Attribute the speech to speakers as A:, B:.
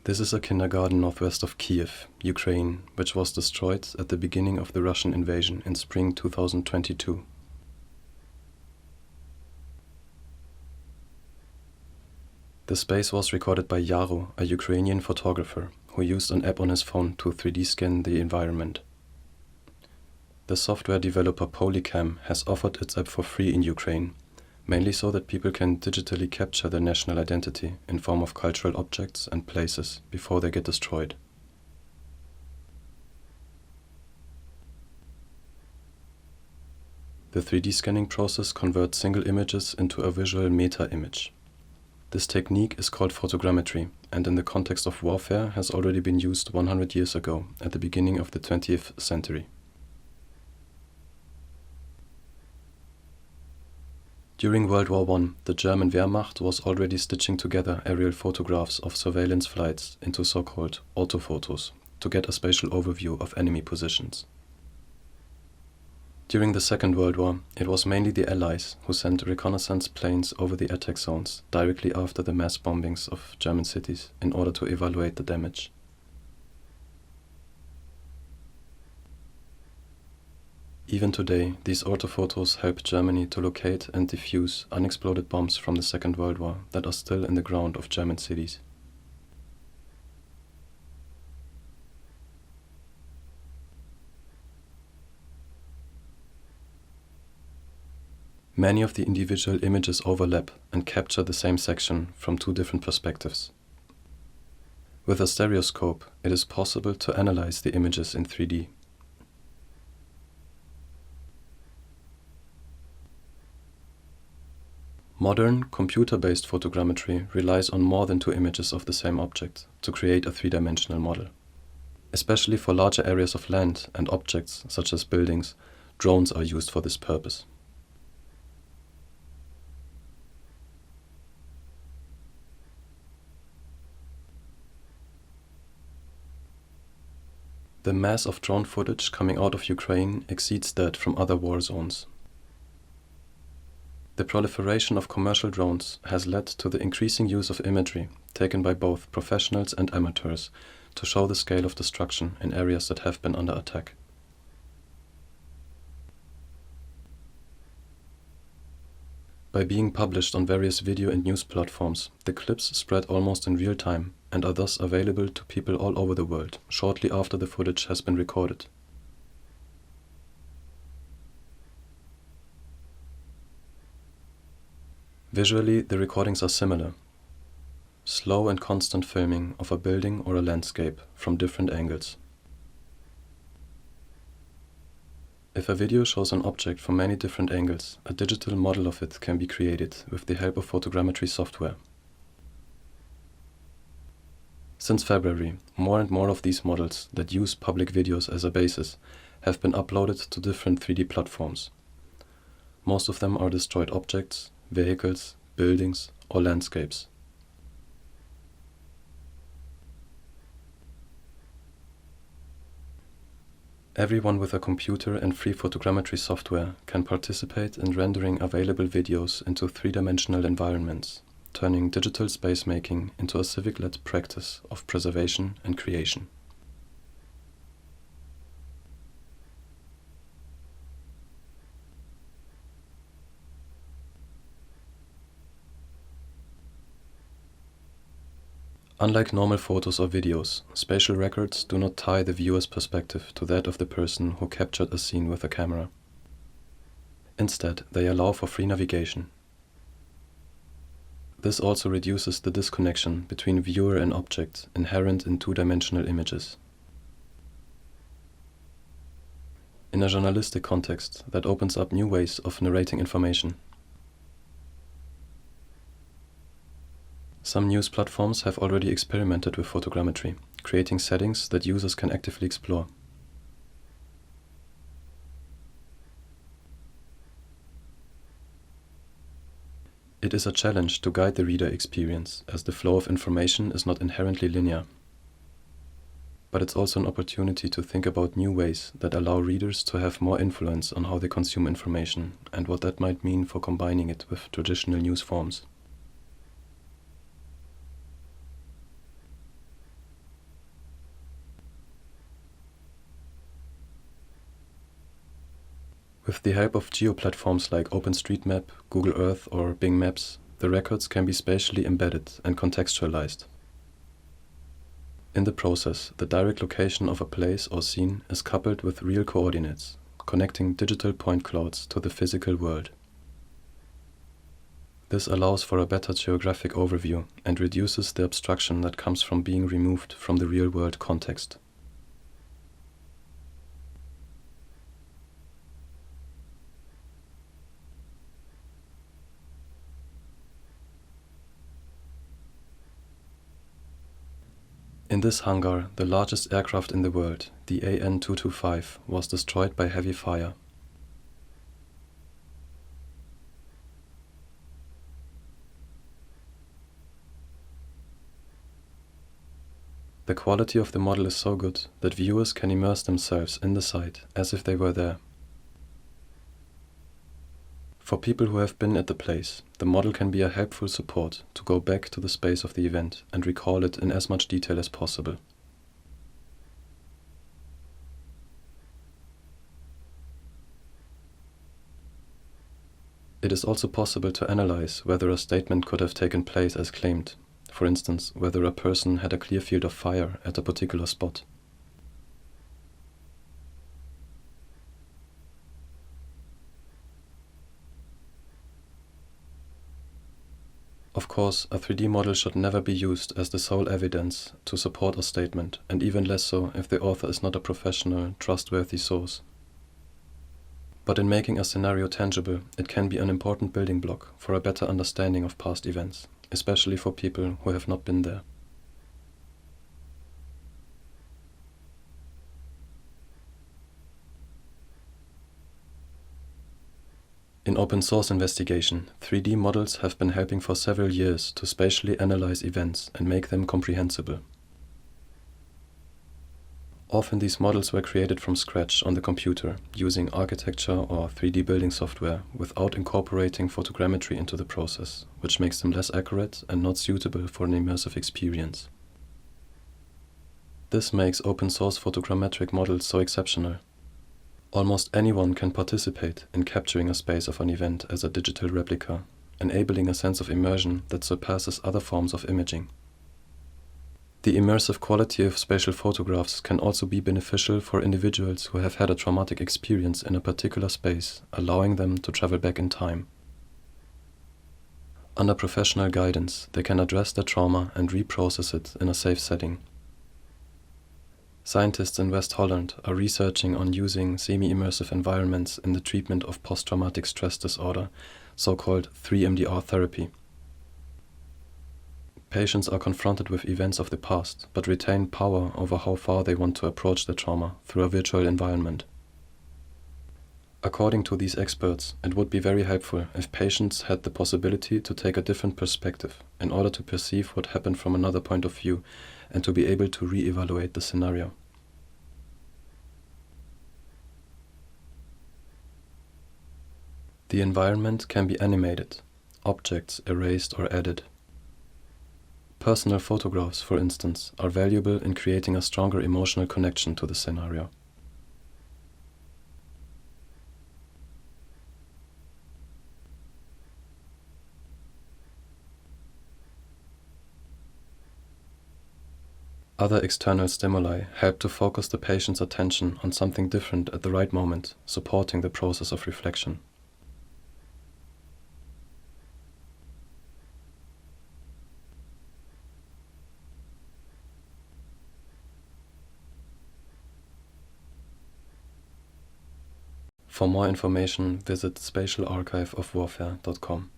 A: This is a kindergarten northwest of Kiev, Ukraine, which was destroyed at the beginning of the Russian invasion in spring 2022. The space was recorded by Yaro, a Ukrainian photographer, who used an app on his phone to 3D scan the environment. The software developer Polycam has offered its app for free in Ukraine, mainly so that people can digitally capture their national identity in form of cultural objects and places before they get destroyed. The 3D scanning process converts single images into a visual meta-image. This technique is called photogrammetry, and in the context of warfare has already been used 100 years ago, at the beginning of the 20th century. During World War I, the German Wehrmacht was already stitching together aerial photographs of surveillance flights into so-called orthophotos to get a spatial overview of enemy positions. During the Second World War, it was mainly the Allies who sent reconnaissance planes over the attack zones directly after the mass bombings of German cities in order to evaluate the damage. Even today, these orthophotos help Germany to locate and defuse unexploded bombs from the Second World War that are still in the ground of German cities. Many of the individual images overlap and capture the same section from two different perspectives. With a stereoscope, it is possible to analyze the images in 3D. Modern, computer-based photogrammetry relies on more than two images of the same object to create a three-dimensional model. Especially for larger areas of land and objects, such as buildings, drones are used for this purpose. The mass of drone footage coming out of Ukraine exceeds that from other war zones. The proliferation of commercial drones has led to the increasing use of imagery taken by both professionals and amateurs to show the scale of destruction in areas that have been under attack. By being published on various video and news platforms, the clips spread almost in real time and are thus available to people all over the world shortly after the footage has been recorded. Visually, the recordings are similar. Slow and constant filming of a building or a landscape from different angles. If a video shows an object from many different angles, a digital model of it can be created with the help of photogrammetry software. Since February, more and more of these models that use public videos as a basis have been uploaded to different 3D platforms. Most of them are destroyed objects, vehicles, buildings, or landscapes. Everyone with a computer and free photogrammetry software can participate in rendering available videos into three-dimensional environments, turning digital space making into a civic-led practice of preservation and creation. Unlike normal photos or videos, spatial records do not tie the viewer's perspective to that of the person who captured a scene with a camera. Instead, they allow for free navigation. This also reduces the disconnection between viewer and object inherent in two-dimensional images. In a journalistic context, that opens up new ways of narrating information. Some news platforms have already experimented with photogrammetry, creating settings that users can actively explore. It is a challenge to guide the reader experience, as the flow of information is not inherently linear. But it's also an opportunity to think about new ways that allow readers to have more influence on how they consume information and what that might mean for combining it with traditional news forms. With the help of geo-platforms like OpenStreetMap, Google Earth or Bing Maps, the records can be spatially embedded and contextualized. In the process, the direct location of a place or scene is coupled with real coordinates, connecting digital point clouds to the physical world. This allows for a better geographic overview and reduces the abstraction that comes from being removed from the real-world context. In this hangar, the largest aircraft in the world, the AN-225, was destroyed by heavy fire. The quality of the model is so good that viewers can immerse themselves in the site as if they were there. For people who have been at the place, the model can be a helpful support to go back to the space of the event and recall it in as much detail as possible. It is also possible to analyze whether a statement could have taken place as claimed, for instance, whether a person had a clear field of fire at a particular spot. Of course, a 3D model should never be used as the sole evidence to support a statement, and even less so if the author is not a professional, trustworthy source. But in making a scenario tangible, it can be an important building block for a better understanding of past events, especially for people who have not been there. In open source investigation, 3D models have been helping for several years to spatially analyze events and make them comprehensible. Often these models were created from scratch on the computer, using architecture or 3D building software without incorporating photogrammetry into the process, which makes them less accurate and not suitable for an immersive experience. This makes open source photogrammetric models so exceptional. Almost anyone can participate in capturing a space of an event as a digital replica, enabling a sense of immersion that surpasses other forms of imaging. The immersive quality of spatial photographs can also be beneficial for individuals who have had a traumatic experience in a particular space, allowing them to travel back in time. Under professional guidance, they can address their trauma and reprocess it in a safe setting. Scientists in West Holland are researching on using semi-immersive environments in the treatment of post-traumatic stress disorder, so-called 3MDR therapy. Patients are confronted with events of the past, but retain power over how far they want to approach the trauma through a virtual environment. According to these experts, it would be very helpful if patients had the possibility to take a different perspective in order to perceive what happened from another point of view and to be able to re-evaluate the scenario. The environment can be animated, objects erased or added. Personal photographs, for instance, are valuable in creating a stronger emotional connection to the scenario. Other external stimuli help to focus the patient's attention on something different at the right moment, supporting the process of reflection. For more information, visit spatialarchiveofwarfare.com.